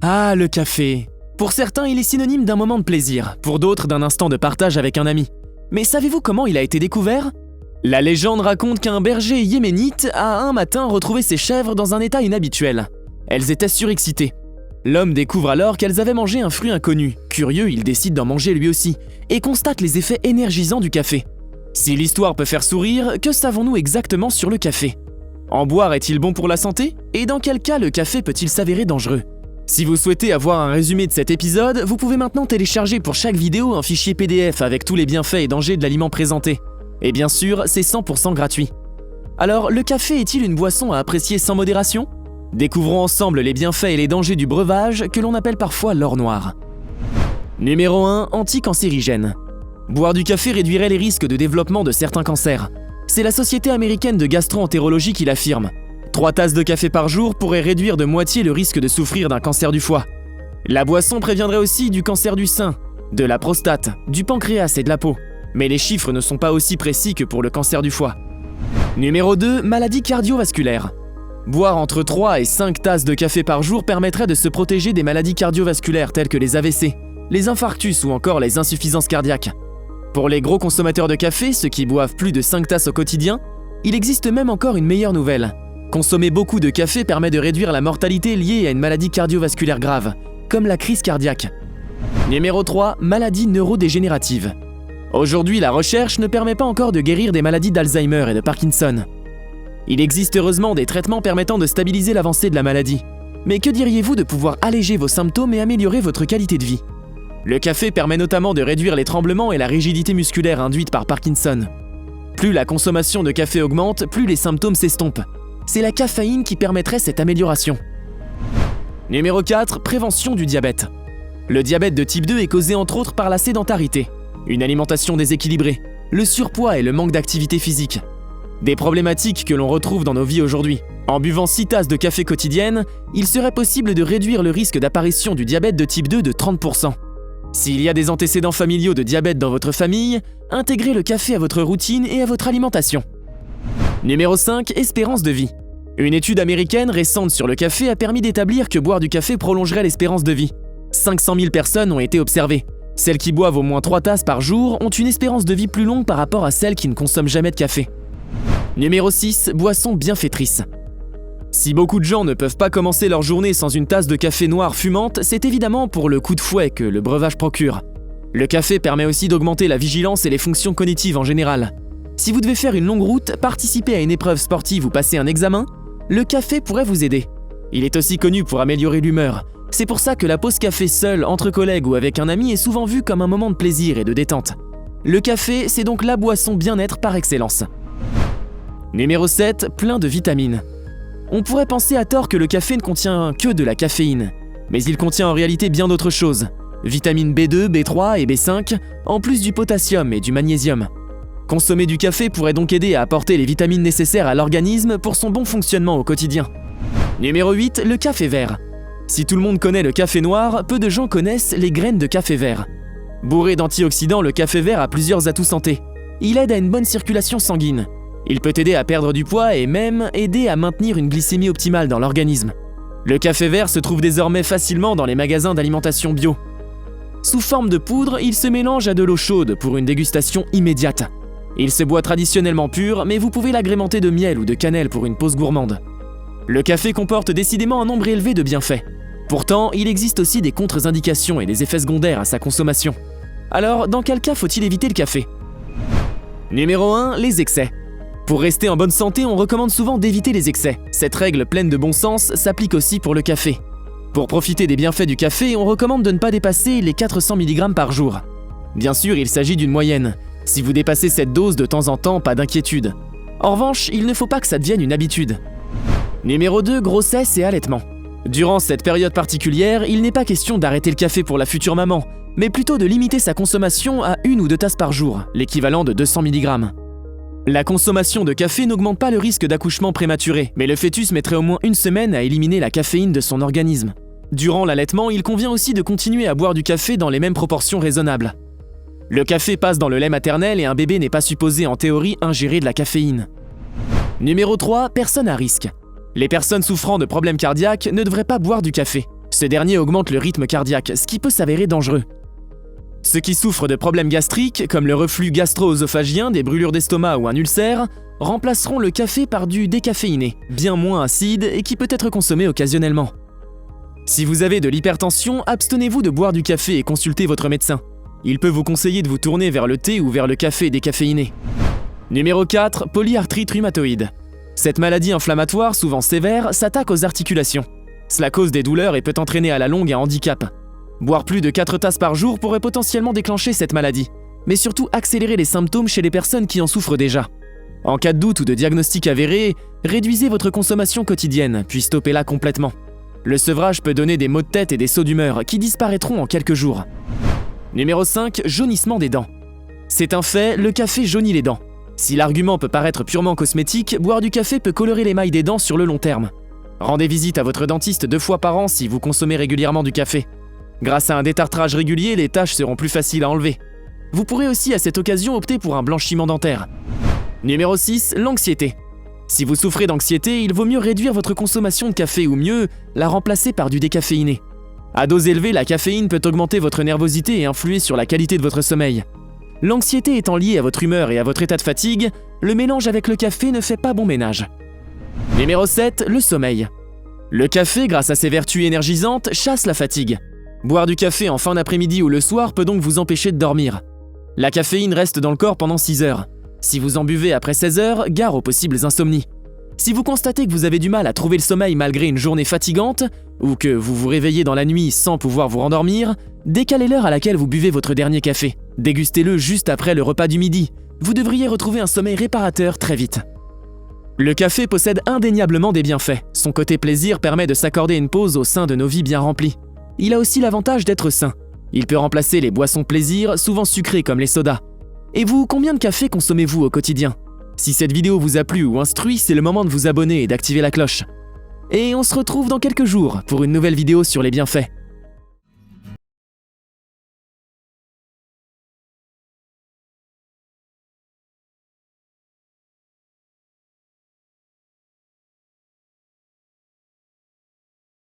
Ah, le café. Pour certains, il est synonyme d'un moment de plaisir, pour d'autres d'un instant de partage avec un ami. Mais savez-vous comment il a été découvert ? La légende raconte qu'un berger yéménite a un matin retrouvé ses chèvres dans un état inhabituel. Elles étaient surexcitées. L'homme découvre alors qu'elles avaient mangé un fruit inconnu. Curieux, il décide d'en manger lui aussi, et constate les effets énergisants du café. Si l'histoire peut faire sourire, que savons-nous exactement sur le café ? En boire est-il bon pour la santé ? Et dans quel cas le café peut-il s'avérer dangereux ? Si vous souhaitez avoir un résumé de cet épisode, vous pouvez maintenant télécharger pour chaque vidéo un fichier PDF avec tous les bienfaits et dangers de l'aliment présenté. Et bien sûr, c'est 100% gratuit. Alors, le café est-il une boisson à apprécier sans modération ? Découvrons ensemble les bienfaits et les dangers du breuvage que l'on appelle parfois l'or noir. Numéro 1, anticancérigène. Boire du café réduirait les risques de développement de certains cancers. C'est la Société américaine de gastro-entérologie qui l'affirme. 3 tasses de café par jour pourraient réduire de moitié le risque de souffrir d'un cancer du foie. La boisson préviendrait aussi du cancer du sein, de la prostate, du pancréas et de la peau. Mais les chiffres ne sont pas aussi précis que pour le cancer du foie. Numéro 2, maladie cardiovasculaire. Boire entre 3 et 5 tasses de café par jour permettrait de se protéger des maladies cardiovasculaires telles que les AVC, les infarctus ou encore les insuffisances cardiaques. Pour les gros consommateurs de café, ceux qui boivent plus de 5 tasses au quotidien, il existe même encore une meilleure nouvelle. Consommer beaucoup de café permet de réduire la mortalité liée à une maladie cardiovasculaire grave, comme la crise cardiaque. Numéro 3, maladie neurodégénérative. Aujourd'hui, la recherche ne permet pas encore de guérir des maladies d'Alzheimer et de Parkinson. Il existe heureusement des traitements permettant de stabiliser l'avancée de la maladie. Mais que diriez-vous de pouvoir alléger vos symptômes et améliorer votre qualité de vie ? Le café permet notamment de réduire les tremblements et la rigidité musculaire induite par Parkinson. Plus la consommation de café augmente, plus les symptômes s'estompent. C'est la caféine qui permettrait cette amélioration. Numéro 4, prévention du diabète. Le diabète de type 2 est causé entre autres par la sédentarité, une alimentation déséquilibrée, le surpoids et le manque d'activité physique. Des problématiques que l'on retrouve dans nos vies aujourd'hui. En buvant 6 tasses de café quotidiennes, il serait possible de réduire le risque d'apparition du diabète de type 2 de 30%. S'il y a des antécédents familiaux de diabète dans votre famille, intégrez le café à votre routine et à votre alimentation. Numéro 5, espérance de vie. Une étude américaine récente sur le café a permis d'établir que boire du café prolongerait l'espérance de vie. 500 000 personnes ont été observées. Celles qui boivent au moins 3 tasses par jour ont une espérance de vie plus longue par rapport à celles qui ne consomment jamais de café. Numéro 6, boisson bienfaitrice. Si beaucoup de gens ne peuvent pas commencer leur journée sans une tasse de café noir fumante, c'est évidemment pour le coup de fouet que le breuvage procure. Le café permet aussi d'augmenter la vigilance et les fonctions cognitives en général. Si vous devez faire une longue route, participer à une épreuve sportive ou passer un examen, le café pourrait vous aider. Il est aussi connu pour améliorer l'humeur. C'est pour ça que la pause café seule, entre collègues ou avec un ami est souvent vue comme un moment de plaisir et de détente. Le café, c'est donc la boisson bien-être par excellence. Numéro 7, plein de vitamines. On pourrait penser à tort que le café ne contient que de la caféine, mais il contient en réalité bien d'autres choses. Vitamines B2, B3 et B5, en plus du potassium et du magnésium. Consommer du café pourrait donc aider à apporter les vitamines nécessaires à l'organisme pour son bon fonctionnement au quotidien. Numéro 8, le café vert. Si tout le monde connaît le café noir, peu de gens connaissent les graines de café vert. Bourré d'antioxydants, le café vert a plusieurs atouts santé. Il aide à une bonne circulation sanguine. Il peut aider à perdre du poids et même aider à maintenir une glycémie optimale dans l'organisme. Le café vert se trouve désormais facilement dans les magasins d'alimentation bio. Sous forme de poudre, il se mélange à de l'eau chaude pour une dégustation immédiate. Il se boit traditionnellement pur, mais vous pouvez l'agrémenter de miel ou de cannelle pour une pause gourmande. Le café comporte décidément un nombre élevé de bienfaits. Pourtant, il existe aussi des contre-indications et des effets secondaires à sa consommation. Alors, dans quel cas faut-il éviter le café ? Numéro 1, les excès. Pour rester en bonne santé, on recommande souvent d'éviter les excès. Cette règle pleine de bon sens s'applique aussi pour le café. Pour profiter des bienfaits du café, on recommande de ne pas dépasser les 400 mg par jour. Bien sûr, il s'agit d'une moyenne. Si vous dépassez cette dose de temps en temps, pas d'inquiétude. En revanche, il ne faut pas que ça devienne une habitude. Numéro 2, grossesse et allaitement. Durant cette période particulière, il n'est pas question d'arrêter le café pour la future maman, mais plutôt de limiter sa consommation à 1 ou 2 tasses par jour, l'équivalent de 200 mg. La consommation de café n'augmente pas le risque d'accouchement prématuré, mais le fœtus mettrait au moins 1 semaine à éliminer la caféine de son organisme. Durant l'allaitement, il convient aussi de continuer à boire du café dans les mêmes proportions raisonnables. Le café passe dans le lait maternel et un bébé n'est pas supposé en théorie ingérer de la caféine. Numéro 3, personnes à risque. Les personnes souffrant de problèmes cardiaques ne devraient pas boire du café. Ce dernier augmente le rythme cardiaque, ce qui peut s'avérer dangereux. Ceux qui souffrent de problèmes gastriques, comme le reflux gastro-œsophagien, des brûlures d'estomac ou un ulcère, remplaceront le café par du décaféiné, bien moins acide et qui peut être consommé occasionnellement. Si vous avez de l'hypertension, abstenez-vous de boire du café et consultez votre médecin. Il peut vous conseiller de vous tourner vers le thé ou vers le café décaféiné. Numéro 4, polyarthrite rhumatoïde. Cette maladie inflammatoire, souvent sévère, s'attaque aux articulations. Cela cause des douleurs et peut entraîner à la longue un handicap. Boire plus de 4 tasses par jour pourrait potentiellement déclencher cette maladie, mais surtout accélérer les symptômes chez les personnes qui en souffrent déjà. En cas de doute ou de diagnostic avéré, réduisez votre consommation quotidienne, puis stoppez-la complètement. Le sevrage peut donner des maux de tête et des sauts d'humeur qui disparaîtront en quelques jours. Numéro 5, jaunissement des dents. C'est un fait, le café jaunit les dents. Si l'argument peut paraître purement cosmétique, boire du café peut colorer l'émail des dents sur le long terme. Rendez visite à votre dentiste 2 fois par an si vous consommez régulièrement du café. Grâce à un détartrage régulier, les taches seront plus faciles à enlever. Vous pourrez aussi à cette occasion opter pour un blanchiment dentaire. Numéro 6, l'anxiété. Si vous souffrez d'anxiété, il vaut mieux réduire votre consommation de café ou mieux, la remplacer par du décaféiné. À dose élevée, la caféine peut augmenter votre nervosité et influer sur la qualité de votre sommeil. L'anxiété étant liée à votre humeur et à votre état de fatigue, le mélange avec le café ne fait pas bon ménage. Numéro 7, le sommeil. Le café, grâce à ses vertus énergisantes, chasse la fatigue. Boire du café en fin d'après-midi ou le soir peut donc vous empêcher de dormir. La caféine reste dans le corps pendant 6 heures. Si vous en buvez après 16 heures, gare aux possibles insomnies. Si vous constatez que vous avez du mal à trouver le sommeil malgré une journée fatigante, ou que vous vous réveillez dans la nuit sans pouvoir vous rendormir, décalez l'heure à laquelle vous buvez votre dernier café. Dégustez-le juste après le repas du midi. Vous devriez retrouver un sommeil réparateur très vite. Le café possède indéniablement des bienfaits. Son côté plaisir permet de s'accorder une pause au sein de nos vies bien remplies. Il a aussi l'avantage d'être sain. Il peut remplacer les boissons plaisir, souvent sucrées comme les sodas. Et vous, combien de café consommez-vous au quotidien ? Si cette vidéo vous a plu ou instruit, c'est le moment de vous abonner et d'activer la cloche. Et on se retrouve dans quelques jours pour une nouvelle vidéo sur les bienfaits.